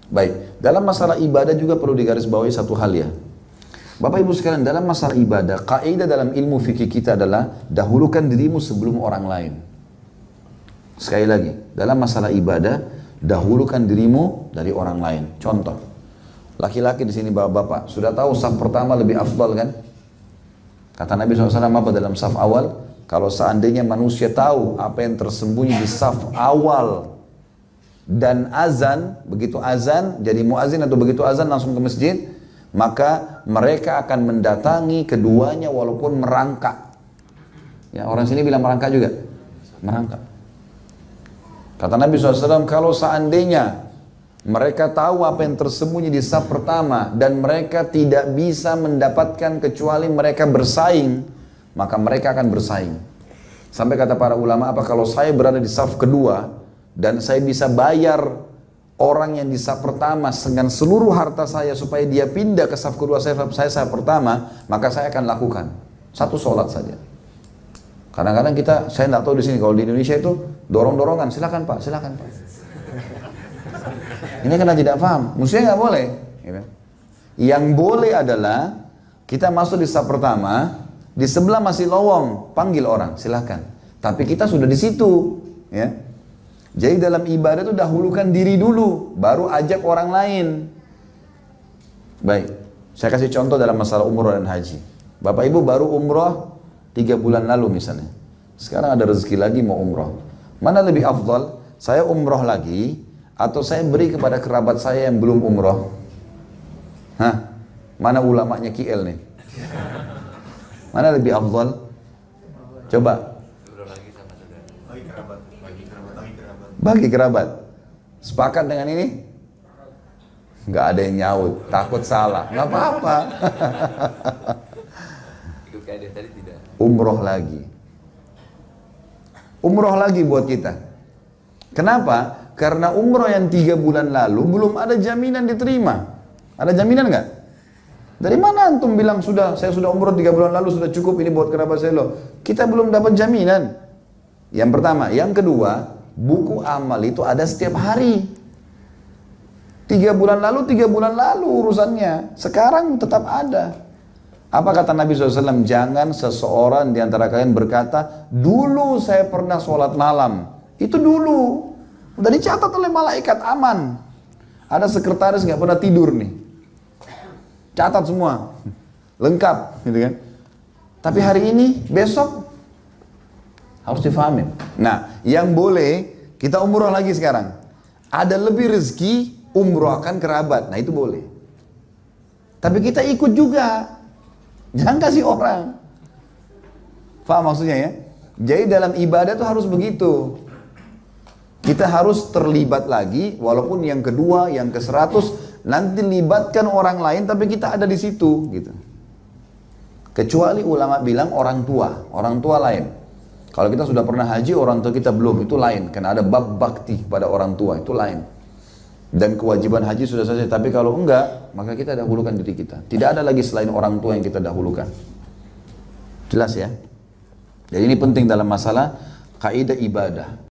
Baik, dalam masalah ibadah juga perlu digarisbawahi satu hal ya. Bapak Ibu sekalian, dalam masalah ibadah, kaidah dalam ilmu fikih kita adalah dahulukan dirimu sebelum orang lain. Sekali lagi, dalam masalah ibadah, dahulukan dirimu dari orang lain. Contoh, laki-laki di sini bapak-bapak, sudah tahu saf pertama lebih afdal kan? Kata Nabi SAW apa dalam saf awal? Kalau seandainya manusia tahu apa yang tersembunyi di saf awal dan azan, begitu azan, jadi muazin atau begitu azan langsung ke masjid, maka mereka akan mendatangi keduanya walaupun merangkak. Ya, orang sini bilang merangkak juga, merangkak. Kata Nabi SAW, kalau seandainya mereka tahu apa yang tersembunyi di saf pertama dan mereka tidak bisa mendapatkan kecuali mereka bersaing, maka mereka akan bersaing. Sampai kata para ulama, apa kalau saya berada di saf kedua dan saya bisa bayar orang yang di saf pertama dengan seluruh harta saya supaya dia pindah ke saf kedua saya saf pertama, maka saya akan lakukan satu sholat saja. Kadang-kadang saya tidak tahu di sini, kalau di Indonesia itu dorong-dorongan, silakan Pak, silakan Pak. Ini karena tidak paham, mestinya nggak boleh. Yang boleh adalah kita masuk di saf pertama, di sebelah masih lowong, panggil orang, silakan. Tapi kita sudah di situ, ya. Jadi dalam ibadah itu dahulukan diri dulu, baru ajak orang lain. Baik, saya kasih contoh dalam masalah umroh dan haji. Bapak Ibu baru umroh 3 bulan lalu misalnya. Sekarang ada rezeki lagi mau umroh. Mana lebih afdal? Saya umroh lagi atau saya beri kepada kerabat saya yang belum umroh? Hah? Mana ulamanya KL nih? Mana lebih afdal? Coba. Bagi kerabat. Sepakat dengan ini? Nggak ada yang nyaut, takut salah. Nggak apa-apa. Umroh lagi. Umroh lagi buat kita. Kenapa? Karena umroh yang 3 bulan lalu belum ada jaminan diterima. Ada jaminan nggak? Dari mana antum bilang saya sudah umroh 3 bulan lalu sudah cukup ini buat kerabat saya loh? Kita belum dapat jaminan. Yang pertama, yang kedua, buku amal itu ada setiap hari. 3 bulan lalu urusannya. Sekarang tetap ada. Apa kata Nabi SAW? Jangan seseorang di antara kalian berkata, dulu saya pernah sholat malam. Itu dulu. Udah dicatat oleh malaikat, aman. Ada sekretaris nggak pernah tidur nih. Catat semua. Lengkap. Gitu kan. Tapi hari ini, besok, harus difahamin. Nah, yang boleh, kita umroh lagi sekarang. Ada lebih rezeki, umrohkan kerabat. Nah, itu boleh. Tapi kita ikut juga. Jangan kasih orang. Faham maksudnya ya? Jadi dalam ibadah itu harus begitu. Kita harus terlibat lagi, walaupun yang kedua, yang ke-100, nanti libatkan orang lain, tapi kita ada di situ. Gitu. Kecuali ulama bilang orang tua lain. Kalau kita sudah pernah haji, orang tua kita belum, itu lain. Karena ada bab bakti pada orang tua, itu lain. Dan kewajiban haji sudah selesai. Tapi kalau enggak, maka kita dahulukan diri kita. Tidak ada lagi selain orang tua yang kita dahulukan. Jelas ya? Jadi ini penting dalam masalah kaidah ibadah.